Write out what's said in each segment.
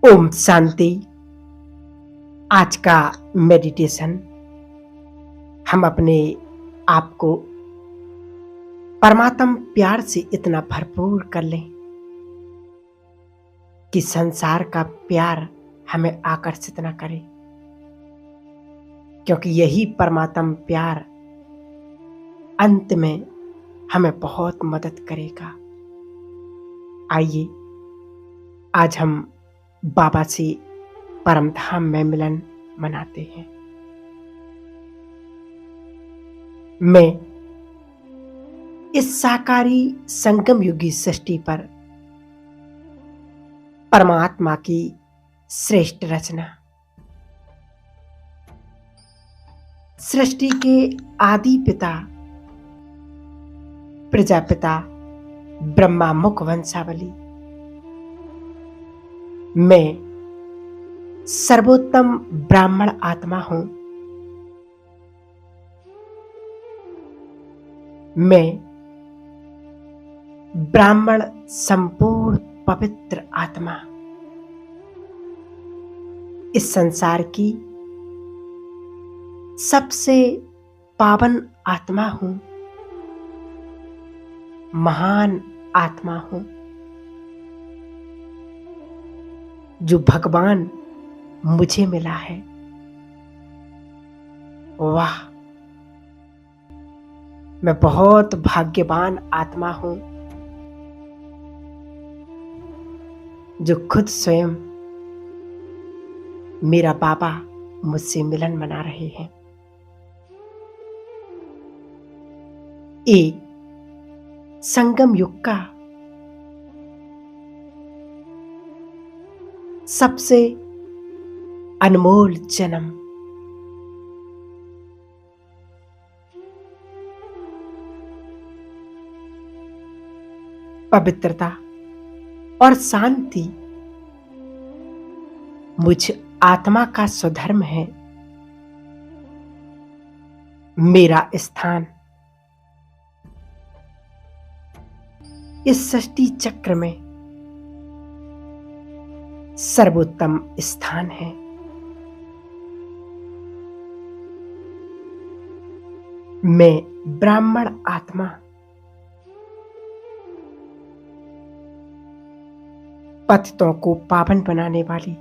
ओम शांति। आज का मेडिटेशन हम अपने आप को परमात्म प्यार से इतना भरपूर कर लें कि संसार का प्यार हमें आकर्षित न करे, क्योंकि यही परमात्म प्यार अंत में हमें बहुत मदद करेगा। आइए आज हम बाबा से परमधाम में मिलन मनाते हैं। मैं इस साकारी संगम युगी सृष्टि पर परमात्मा की श्रेष्ठ रचना, सृष्टि के आदि पिता प्रजापिता ब्रह्मा मुख वंशावली, मैं सर्वोत्तम ब्राह्मण आत्मा हूं। मैं ब्राह्मण संपूर्ण पवित्र आत्मा, इस संसार की सबसे पावन आत्मा हूं, महान आत्मा हूं, जो भगवान मुझे मिला है। वाह, मैं बहुत भाग्यवान आत्मा हूं जो खुद स्वयं मेरा बाबा मुझसे मिलन मना रहे हैं। एक संगम युग का सबसे अनमोल जन्म, पवित्रता और शांति मुझ आत्मा का स्वधर्म है। मेरा स्थान इस सृष्टि चक्र में सर्वोत्तम स्थान है। मैं ब्राह्मण आत्मा पतितों को पावन बनाने वाली,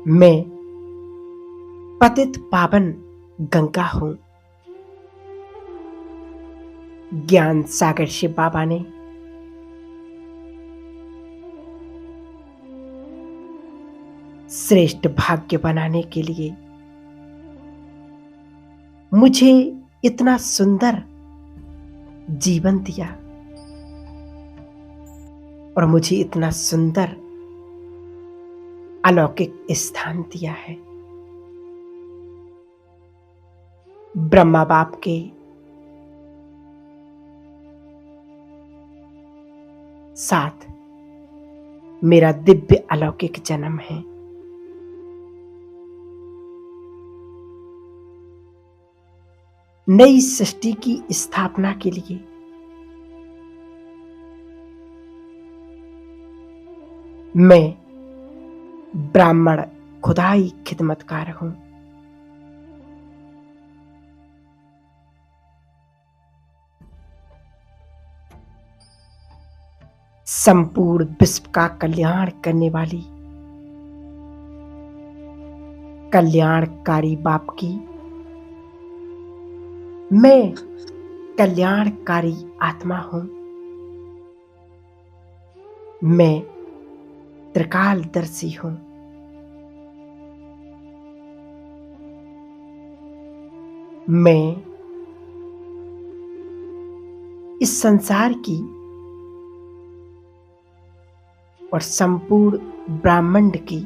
मैं पतित पावन गंगा हूं। ज्ञान सागर शिव बाबा ने श्रेष्ठ भाग्य बनाने के लिए मुझे इतना सुंदर जीवन दिया और मुझे इतना सुंदर अलौकिक स्थान दिया है। ब्रह्मा बाप के साथ मेरा दिव्य अलौकिक जन्म है। नई सृष्टि की स्थापना के लिए मैं ब्राह्मण खुदाई खिदमतकार हूं। संपूर्ण विश्व का कल्याण करने वाली कल्याणकारी बाप की मैं कल्याणकारी आत्मा हूं। मैं त्रिकालदर्शी हूं। मैं इस संसार की और संपूर्ण ब्रह्मांड की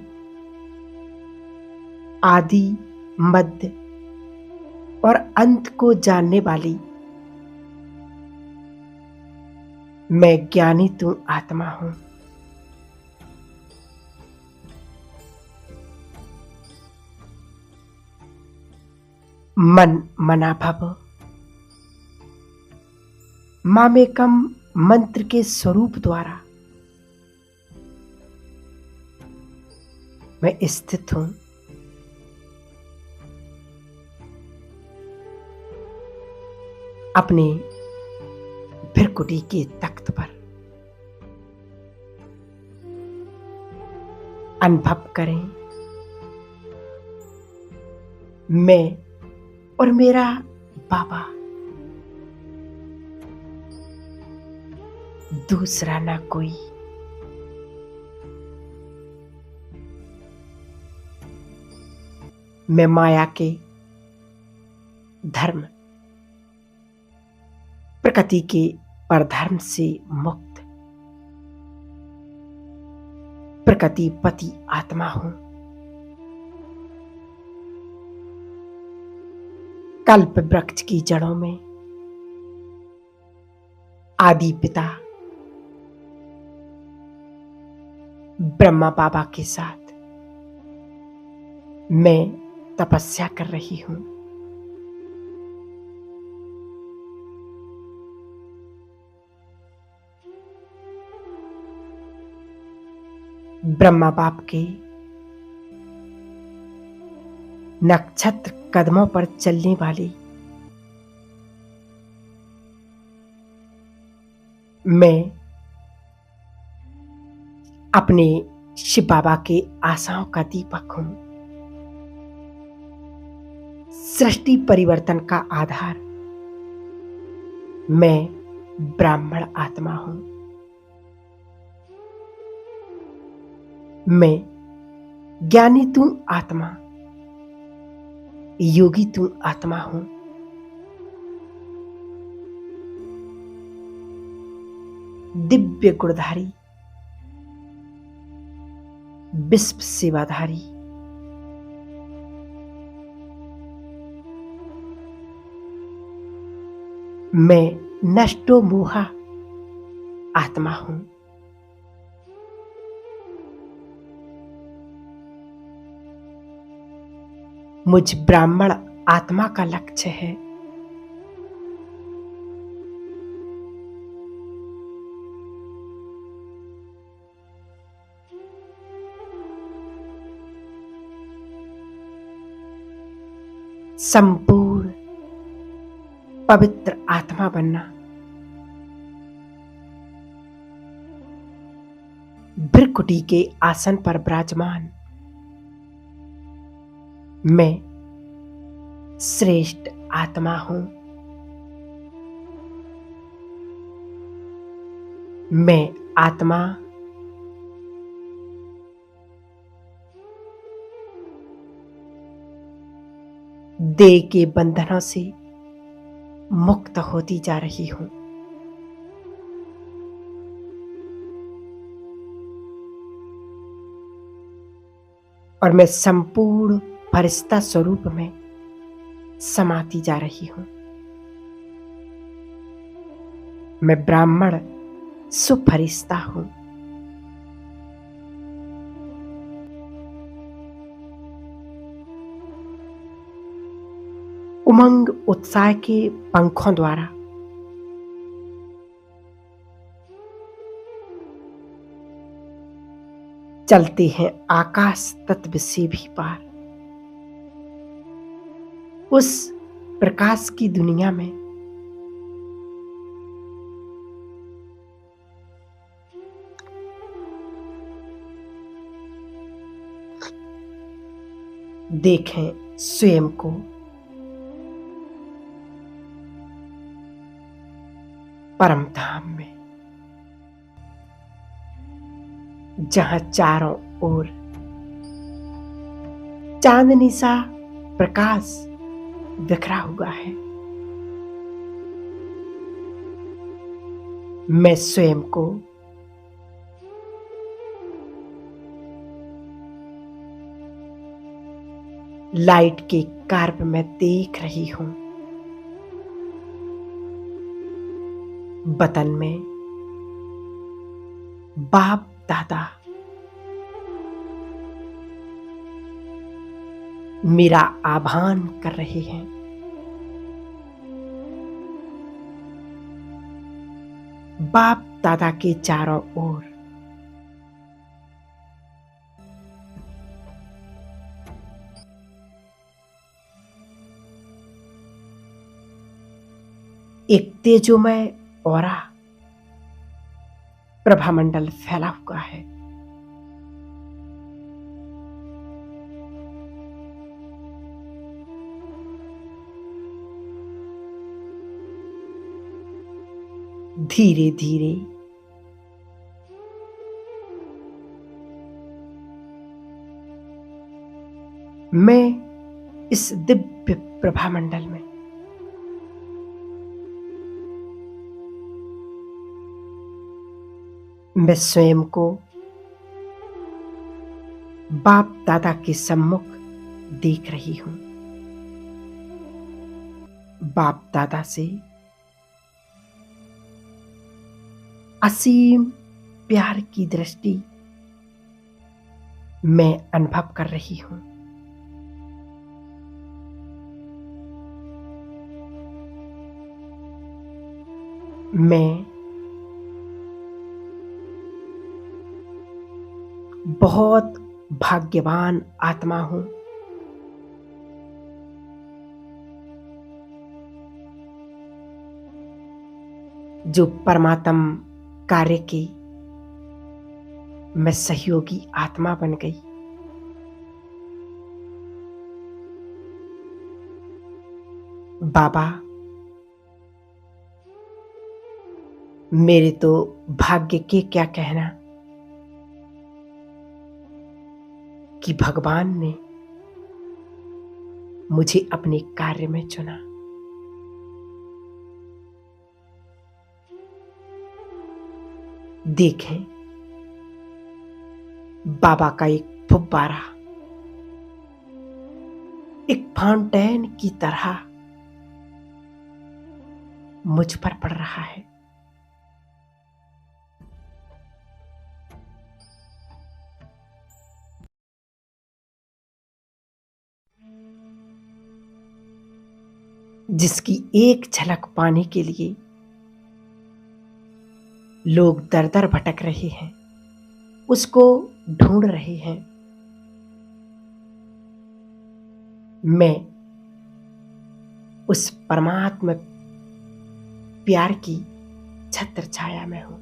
आदि, मध्य और अंत को जानने वाली मैं ज्ञानी तू आत्मा हूं। मन मना भव मामेकम मंत्र के स्वरूप द्वारा मैं स्थित हूं। अपने भृकुटी के तख्त पर अनुभव करें, मैं और मेरा बाबा दूसरा ना कोई। मैं माया के धर्म, प्रकृति के परधर्म से मुक्त प्रकृति पति आत्मा हूं। कल्प वृक्ष की जड़ों में आदि पिता ब्रह्मा बाबा के साथ मैं तपस्या कर रही हूं। ब्रह्मा बाप के नक्षत्र कदमों पर चलने वाली मैं अपने शिव बाबा के आशाओं का दीपक हूं। सृष्टि परिवर्तन का आधार मैं ब्राह्मण आत्मा हूं। मैं ज्ञानी तू आत्मा, योगी तू आत्मा हूं। दिव्य गुणधारी, विश्व सेवाधारी, मैं नष्टो मोहा आत्मा हूं। मुझ ब्राह्मण आत्मा का लक्ष्य है संपूर्ण पवित्र आत्मा बनना। भृकुटी के आसन पर विराजमान मैं श्रेष्ठ आत्मा हूं। मैं आत्मा देह के बंधनों से मुक्त होती जा रही हूं। और मैं संपूर्ण फरिश्ता स्वरूप में समाती जा रही हूं। मैं ब्राह्मण सुफरिश्ता हूं। उमंग उत्साह के पंखों द्वारा चलते हैं आकाश तत्व से भी पार। उस प्रकाश की दुनिया में देखें स्वयं को परम धाम में, जहां चारों ओर चांदनी सा प्रकाश बिखरा हुआ है। मैं स्वयं को लाइट के कार्प में देख रही हूं। वतन में बाप दादा मेरा आह्वान कर रहे हैं। बाप दादा के चारों ओर। एक तेजोमय ऑरा प्रभामंडल फैला हुआ है। धीरे धीरे मैं इस दिव्य प्रभामंडल में मैं स्वयं को बाप दादा के सम्मुख देख रही हूं। बाप दादा से असीम प्यार की दृष्टि मैं अनुभव कर रही हूं। मैं बहुत भाग्यवान आत्मा हूं। जो परमात्म कार्य की मैं सहयोगी आत्मा बन गई। बाबा, मेरे तो भाग्य के क्या कहना कि भगवान ने मुझे अपने कार्य में चुना। देखें, बाबा का एक फुब्बारा एक फाउंटेन की तरह मुझ पर पड़ रहा है। जिसकी एक झलक पाने के लिए लोग दर दर भटक रहे हैं, उसको ढूंढ रहे हैं। मैं उस परमात्मा प्यार की छत्र छाया में हूं।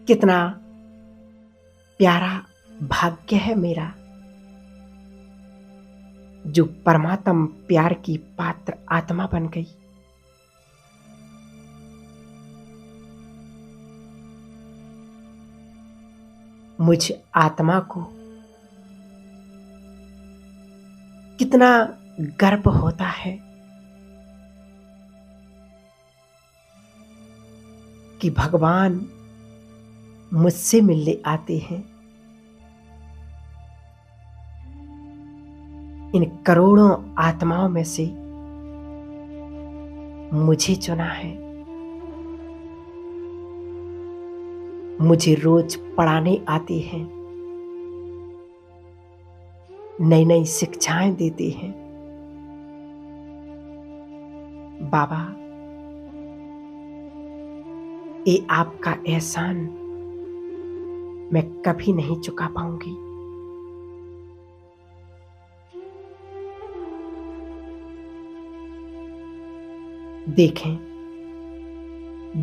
कितना प्यारा भाग्य है मेरा, जो परमात्म प्यार की पात्र आत्मा बन गई। मुझ आत्मा को कितना गर्व होता है कि भगवान मुझसे मिलने आते हैं। इन करोड़ों आत्माओं में से मुझे चुना है। मुझे रोज पढ़ाने आते हैं, नई नई शिक्षाएं देते हैं। बाबा, ये आपका एहसान मैं कभी नहीं चुका पाऊंगी। देखें,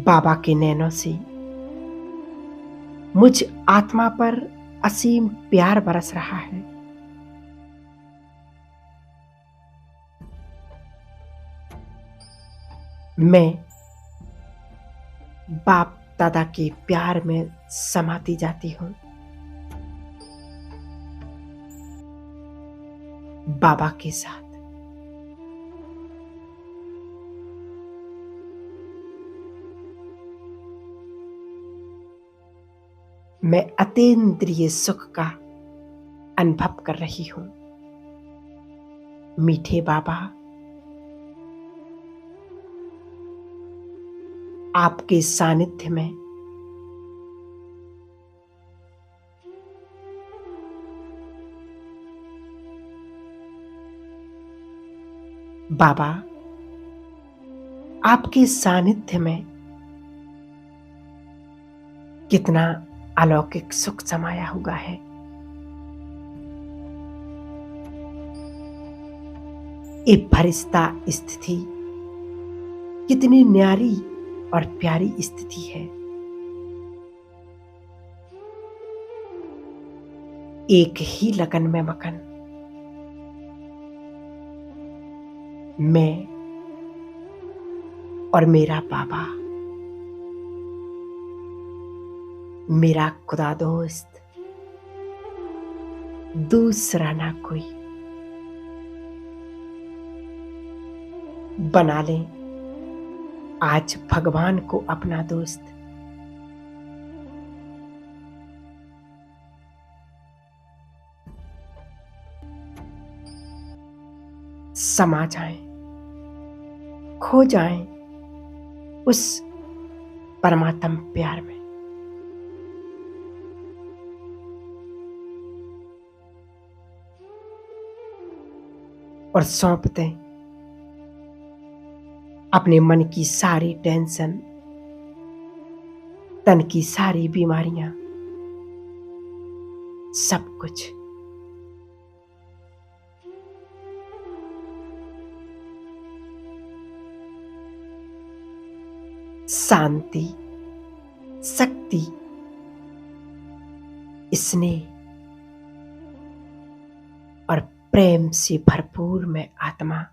बाबा के नैनों से मुझ आत्मा पर असीम प्यार बरस रहा है। मैं बाप दादा के प्यार में समाती जाती हूं। बाबा के साथ मैं अतीन्द्रिय सुख का अनुभव कर रही हूं। मीठे बाबा, आपके सानिध्य में बाबा, आपके सानिध्य में कितना अलौकिक सुख समाया हुआ है। एक फरिश्ता स्थिति कितनी न्यारी और प्यारी स्थिति है। एक ही लगन में मगन मैं और मेरा बाबा, मेरा खुदा दोस्त, दूसरा ना कोई। बना लें आज भगवान को अपना दोस्त। समा जाएं, खो जाएं उस परमात्म प्यार में। और सौंप दें अपने मन की सारी टेंशन, तन की सारी बीमारियां, सब कुछ। शांति, शक्ति, स्नेह और प्रेम से भरपूर मैं आत्मा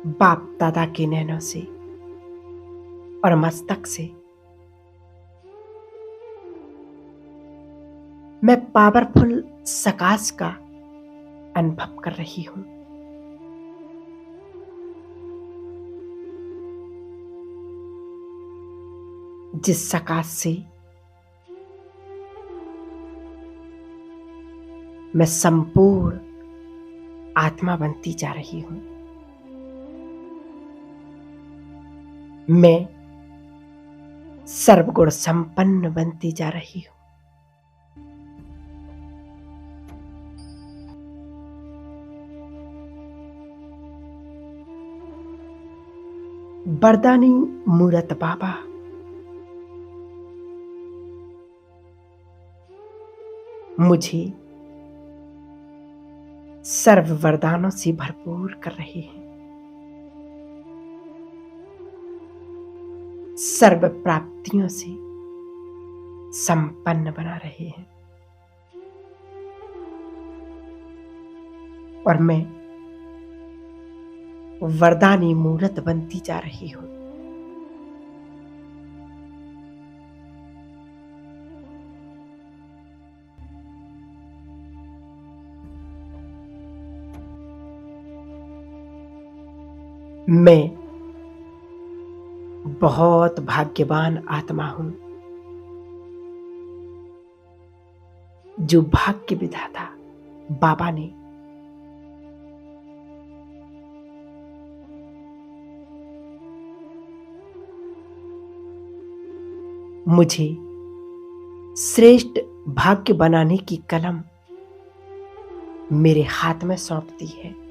बाप दादा के नैनों से और मस्तक से मैं पावरफुल सकाश का अनुभव कर रही हूं। जिस सकाश से मैं संपूर्ण आत्मा बनती जा रही हूं। मैं सर्वगुण संपन्न बनती जा रही हूं। वरदानी मूरत बाबा, मुझे सर्व वरदानों से भरपूर कर रहे हैं। सर्व प्राप्तियों से संपन्न बना रहे हैं। और मैं वरदानी मूरत बनती जा रही हूं। मैं बहुत भाग्यवान आत्मा हूं, जो भाग्य विधाता बाबा ने मुझे श्रेष्ठ भाग्य बनाने की कलम मेरे हाथ में सौंप दी है।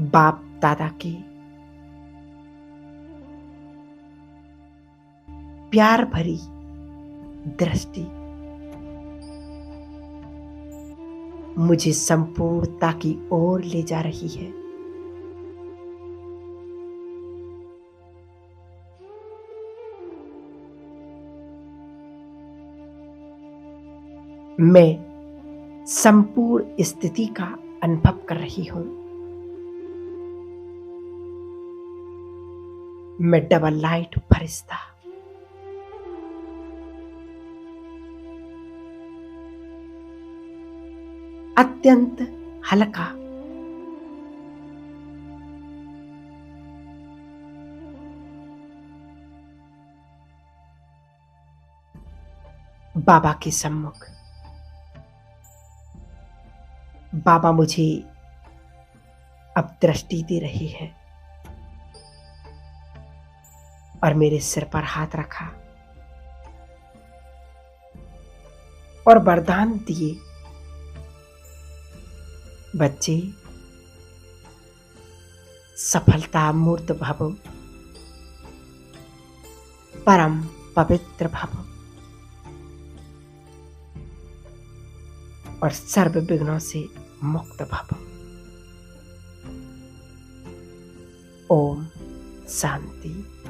बाप दादा की प्यार भरी दृष्टि मुझे संपूर्णता की ओर ले जा रही है। मैं संपूर्ण स्थिति का अनुभव कर रही हूं। मैं डबल लाइट फरिश्ता, अत्यंत हल्का, बाबा के सम्मुख बाबा मुझे अब दृष्टि दे रही है और मेरे सिर पर हाथ रखा और वरदान दिए, बच्चे सफलता मूर्त भव, परम पवित्र भव और सर्व विघ्नों से मुक्त भव। ओम शांति।